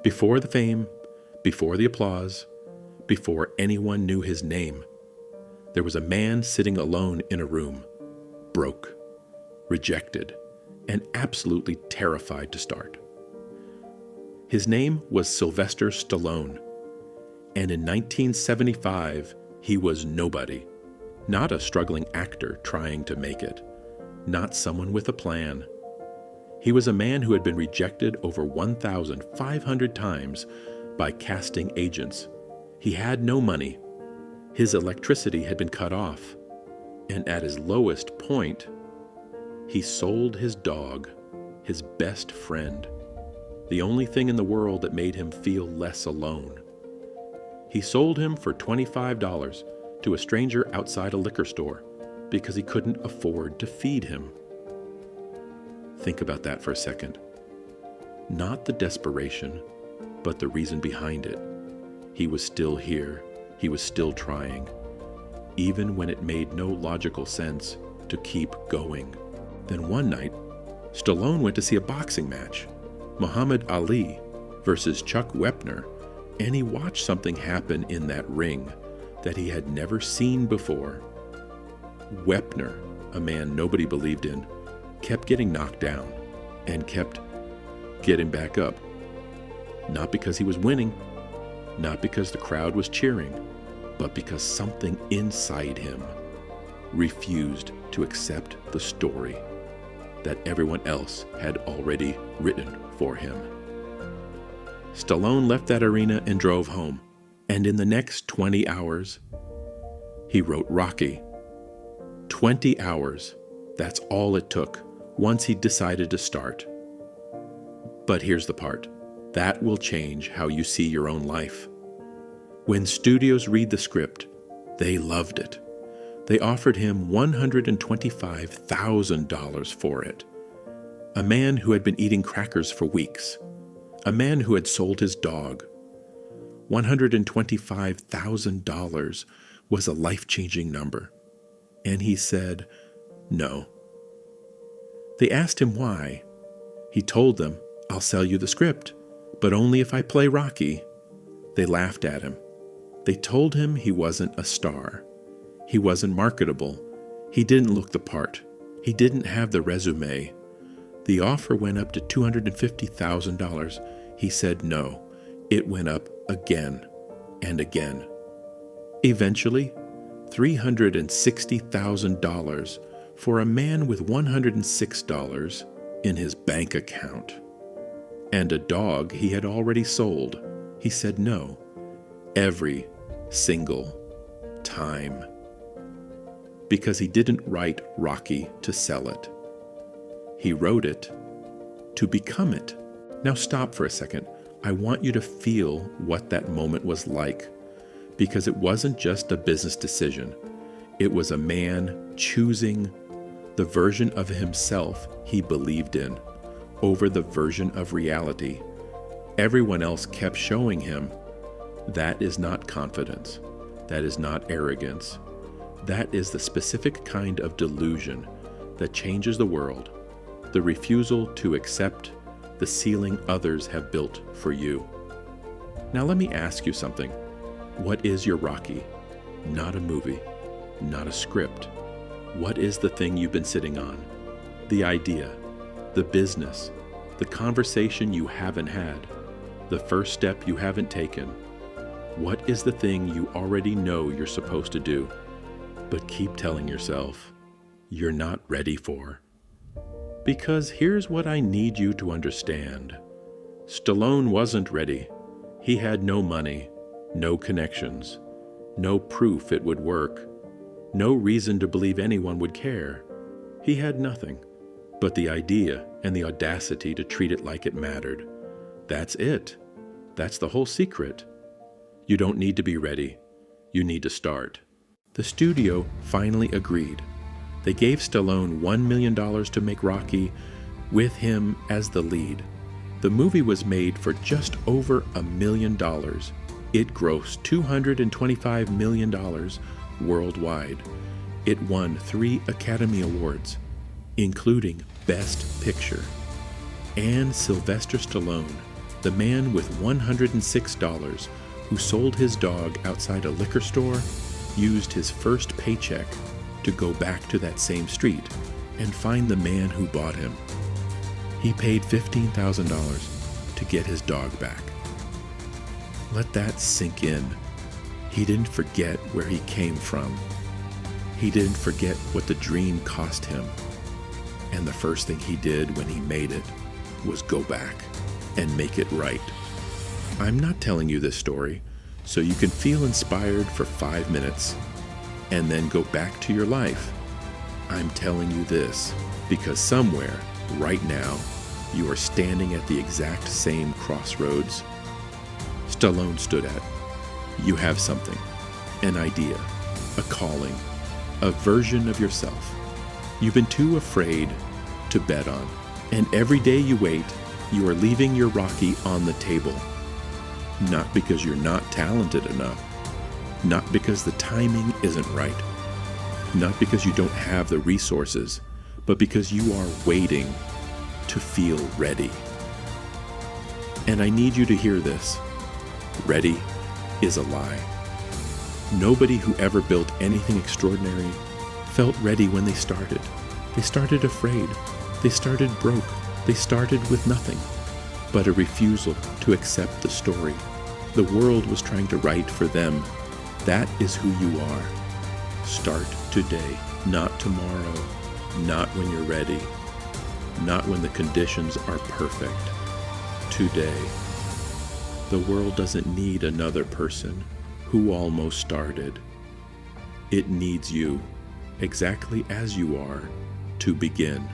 Before the fame, before the applause, before anyone knew his name, there was a man sitting alone in a room, broke, rejected, and absolutely terrified to start. His name was Sylvester Stallone, and in 1975, he was nobody. Not a struggling actor trying to make it, not someone with a plan. He was a man who had been rejected over 1,500 times by casting agents. He had no money. His electricity had been cut off, and at his lowest point, he sold his dog, his best friend, the only thing in the world that made him feel less alone. He sold him for $25 to a stranger outside a liquor store because he couldn't afford to feed him. Think about that for a second. Not the desperation, but the reason behind it. He was still here. He was still trying, even when it made no logical sense to keep going. Then one night, Stallone went to see a boxing match, Muhammad Ali versus Chuck Wepner, and he watched something happen in that ring that he had never seen before. Wepner, a man nobody believed in, kept getting knocked down and kept getting back up. Not because he was winning, not because the crowd was cheering, but because something inside him refused to accept the story that everyone else had already written for him. Stallone left that arena and drove home, and in the next 20 hours, he wrote Rocky. 20 hours, that's all it took once he decided to start. But here's the part. That will change how you see your own life. When studios read the script, they loved it. They offered him $125,000 for it. A man who had been eating crackers for weeks. A man who had sold his dog. $125,000 was a life-changing number. And he said, no. They asked him why. He told them, I'll sell you the script, but only if I play Rocky. They laughed at him. They told him he wasn't a star. He wasn't marketable. He didn't look the part. He didn't have the resume. The offer went up to $250,000. He said no. It went up again and again. Eventually, $360,000 for a man with $106 in his bank account. And a dog he had already sold. He said no. Every single time. Because he didn't write Rocky to sell it. He wrote it to become it. Now stop for a second. I want you to feel what that moment was like. Because it wasn't just a business decision. It was a man choosing the version of himself he believed in over the version of reality everyone else kept showing him. That is not confidence. That is not arrogance. That is the specific kind of delusion that changes the world, the refusal to accept the ceiling others have built for you. Now let me ask you something. What is your Rocky? Not a movie, not a script. What is the thing you've been sitting on? The idea, the business, the conversation you haven't had, the first step you haven't taken. What is the thing you already know you're supposed to do, but keep telling yourself you're not ready for? Because here's what I need you to understand. Stallone wasn't ready. He had no money, no connections, no proof it would work, no reason to believe anyone would care. He had nothing but the idea and the audacity to treat it like it mattered. That's it. That's the whole secret. You don't need to be ready. You need to start. The studio finally agreed. They gave Stallone $1 million to make Rocky with him as the lead. The movie was made for just over $1 million. It grossed $225 million worldwide. It won 3 Academy Awards, including Best Picture. And Sylvester Stallone The man with $106 who sold his dog outside a liquor store used his first paycheck to go back to that same street and find the man who bought him. He paid $15,000 to get his dog back. Let that sink in. He didn't forget where he came from. He didn't forget what the dream cost him. And the first thing he did when he made it was go back and make it right. I'm not telling you this story so you can feel inspired for 5 minutes and then go back to your life. I'm telling you this because somewhere, right now, you are standing at the exact same crossroads Stallone stood at. You have something, an idea, a calling, a version of yourself you've been too afraid to bet on. And every day you wait, you are leaving your Rocky on the table. Not because you're not talented enough, not because the timing isn't right, not because you don't have the resources, but because you are waiting to feel ready. And I need you to hear this. Ready is a lie. Nobody who ever built anything extraordinary felt ready when they started. They started afraid. They started broke. They started with nothing but a refusal to accept the story the world was trying to write for them. That is who you are. Start today, not tomorrow, not when you're ready, not when the conditions are perfect. Today. The world doesn't need another person who almost started. It needs you, exactly as you are, to begin.